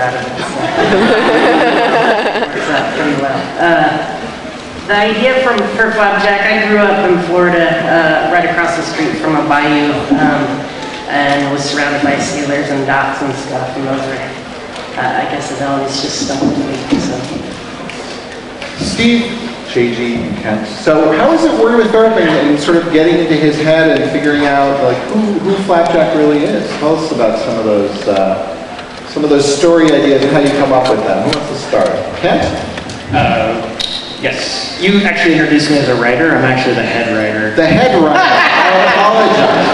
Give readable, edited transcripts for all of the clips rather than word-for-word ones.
out of it. So. Works out pretty well. The idea for Flapjack, I grew up in Florida, right across the street from a bayou, and was surrounded by sailors and docks and stuff, and those are, I guess it always just stuck with me, so. Steve, JG, and Kent. So how is it working with Thurop and sort of getting into his head and figuring out like who Flapjack really is? Tell us about some of those story ideas and how you come up with them. Who wants to start? Kent? Yes. You actually introduced me as a writer. I'm actually the head writer. The head writer. I apologize.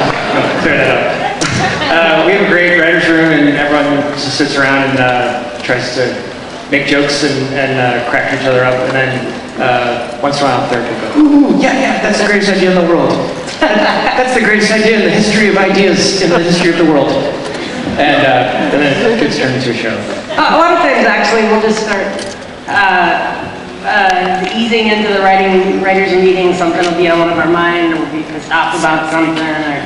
Clear that up. We have a great writer's room, and everyone just sits around and tries to make jokes and crack each other up, and then once in a while Thurop will go, ooh, yeah, that's the greatest idea in the world. That's the greatest idea in the history of ideas in the history of the world. And then it gets turned into a show. A lot of times, actually, we'll just start easing into the writers' meeting. Something will be on one of our mind, or we'll be pissed off about something, or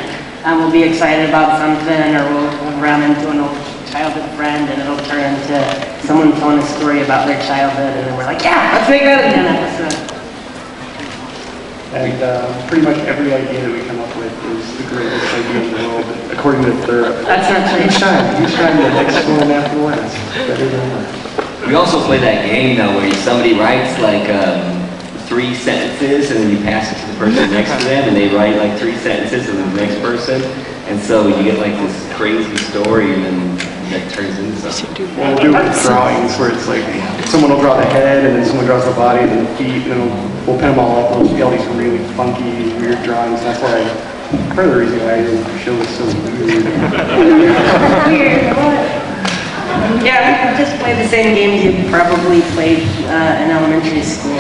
we'll be excited about something, or we'll run into an old childhood friend, and it'll turn into someone telling a story about their childhood, and then we're like, yeah, let's make that an episode. And pretty much every idea that we come up with is the greatest idea in the world, according to Thurop. That's not true. You shine the next one after the last. Better than that. We also play that game though where somebody writes like 3 sentences and then you pass it to the person next to them and they write like 3 sentences and then the next person. And so you get like this crazy story and then that turns into something. We'll do it with drawings where it's like someone will draw the head and then someone draws the body and then the feet and then we'll pin them all up and we'll get all these really funky, weird drawings. And that's why part of the reason why the show is so weird. Weird, what? Yeah, we just play the same games you probably played in elementary school.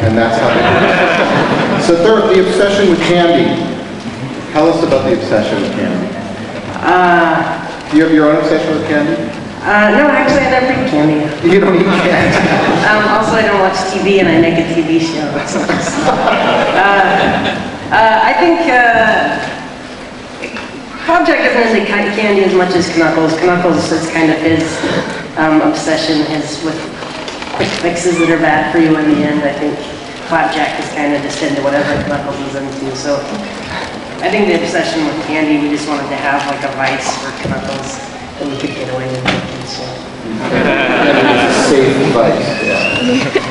And that's how they do it. So Thurop, the obsession with candy. Tell us about the obsession with candy. Do you have your own obsession with candy? No, actually I don't eat candy. You don't eat candy? Also, I don't watch TV and I make a TV show. I think Flapjack doesn't really candy as much as Knuckles. Knuckles is kind of his obsession is with quick fixes that are bad for you in the end. I think Flapjack is kind of just into whatever Knuckles is into. So I think the obsession with candy, we just wanted to have like a vice for Knuckles that we could get away with making. So. Safe advice, yeah.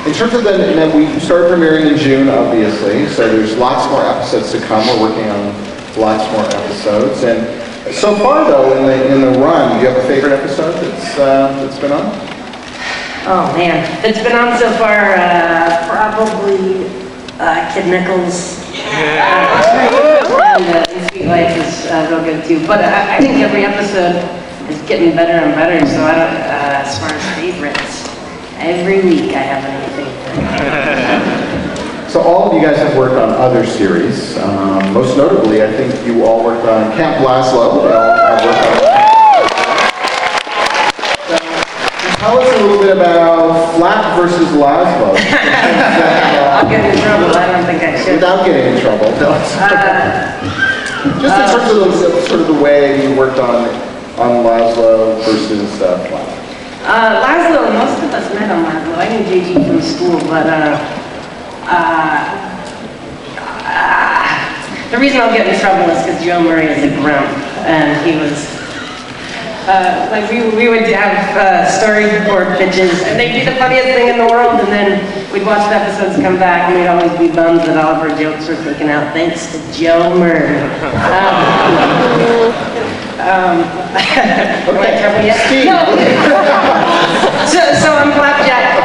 In terms of then we started premiering in June, obviously, so there's lots more episodes to come. We're working on lots more episodes, and so far though in the run, do you have a favorite episode that's been on? Oh man, that's been on so far. Probably Kid Nichols. And Sweet Life is real good too. But I think every episode is getting better and better. So I don't, as far as favorites, every week I have a new favorite. So all of you guys have worked on other series. Most notably, I think you all worked on Camp Laszlo. They all have worked on Tell us a little bit about Flap versus Laszlo. I'll get in trouble. I don't think I should. Without getting in trouble. Just in terms of sort of the way you worked on Laszlo versus Flap. Laszlo, most of us met on Laszlo. I knew JG from school, but the reason I'll get in trouble is because Joe Murray is a grump, and he was. Like we would have storyboard pitches, and they'd be the funniest thing in the world, and then we'd watch the episodes come back, and we'd always be bummed that all of our jokes were taken out, thanks to Joe Murray. Okay. No. So on Flapjack,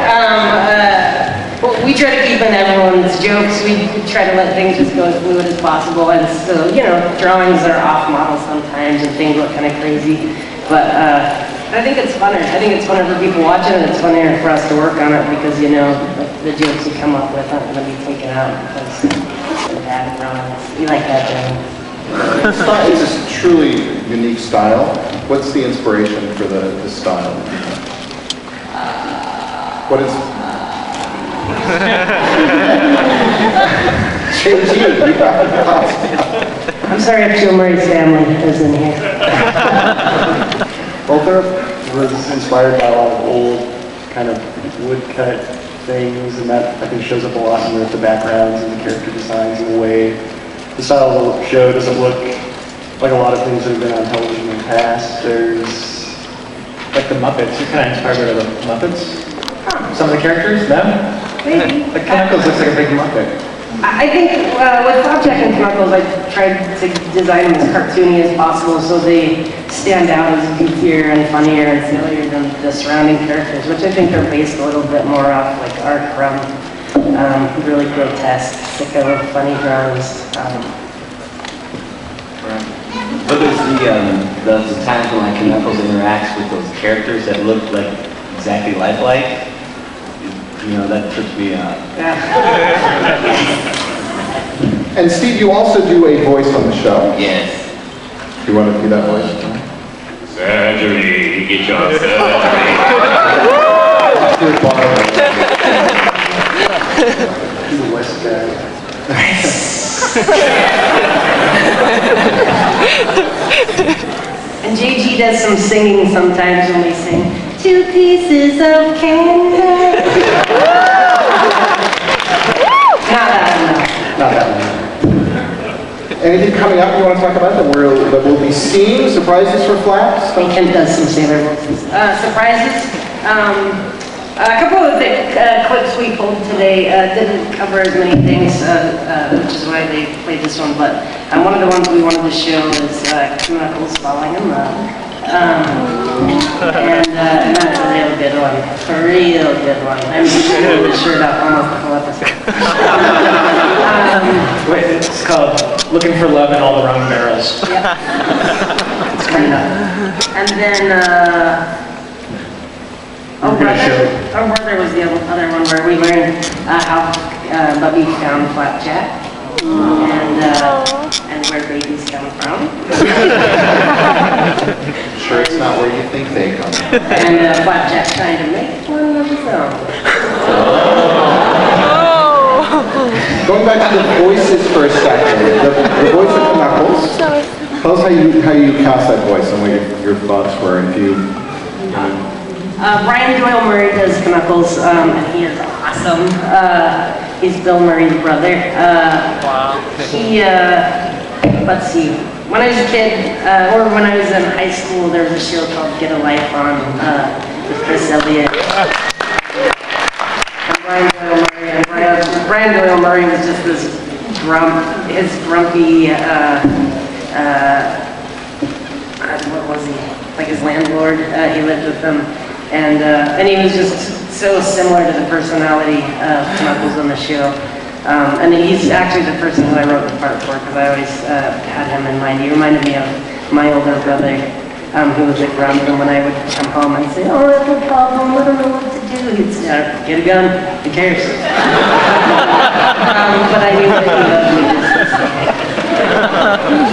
we try to keep in everyone's jokes. We try to let things just go as fluid as possible, and so, you know, drawings are off model sometimes, and things look kind of crazy. But I think it's funner. I think it's funner for people watching, and it's funnier for us to work on it because, you know, the jokes you come up with aren't going to be taken out because they're bad drawings. You like that, John? It's a truly unique style. What's the inspiration for the style? What is... I'm sorry if Joe Murray's family is in here. Well, was inspired by a lot of old kind of woodcut things, and that I think shows up a lot in the backgrounds and the character designs and the way the style of the show doesn't look like a lot of things that have been on television in the past. There's Like the Muppets, you're kind of inspired by the Muppets? Some of the characters, them? Maybe. The Knuckles looks like a big Muppet. I think with Flapjack and Knuckles, I tried to design them as cartoony as possible so they stand out as goofier and funnier and sillier than the surrounding characters, which I think are based a little bit more off like art from really grotesque, sicko, funny drawings. But there's the times when like Knuckles interacts with those characters that look like exactly lifelike. You know, that trips me out. And Steve, you also do a voice on the show. Yes. Do you want to do that voice? Surgery, get your surgery. He's a West guy. And JG does some singing sometimes when we sing 2 pieces of candy. Not that one. Anything coming up you want to talk about that we'll be seeing? Surprises for Flaps? Kent does some sailor voices. Surprises. A couple of the clips we pulled today didn't cover as many things, which is why they played this one, but one of the ones we wanted to show is Knuckles falling in love. And that's a real good one. A real good one. I'm pulling the shirt up almost the whole episode. Wait, it's called Looking for Love in All the Wrong Barrels. Yeah. It's kind of. And then, Our brother was the other one where we learned how Bubby found Flapjack and where babies come from. Sure, it's not where you think they come. And Flapjack trying to make one of his own. Going back to the voices for a second, the voice of Knuckles. Tell us how you cast that voice and what your thoughts were, and if you. Brian Doyle Murray does Knuckles, and he is awesome. He's Bill Murray's brother. Let's see. When I was a kid, or when I was in high school, there was a show called Get a Life on with Chris Elliott. And Brian Doyle Murray was just this grumpy, what was he? Like his landlord. He lived with them. And he was just so similar to the personality of Knuckles on the show. And he's actually the person who I wrote the part for, because I always had him in mind. He reminded me of my older brother, who was a grump, and when I would come home and say, oh, I have a problem, I don't know what to do, he'd say, get a gun, who cares? But I knew that he loved me.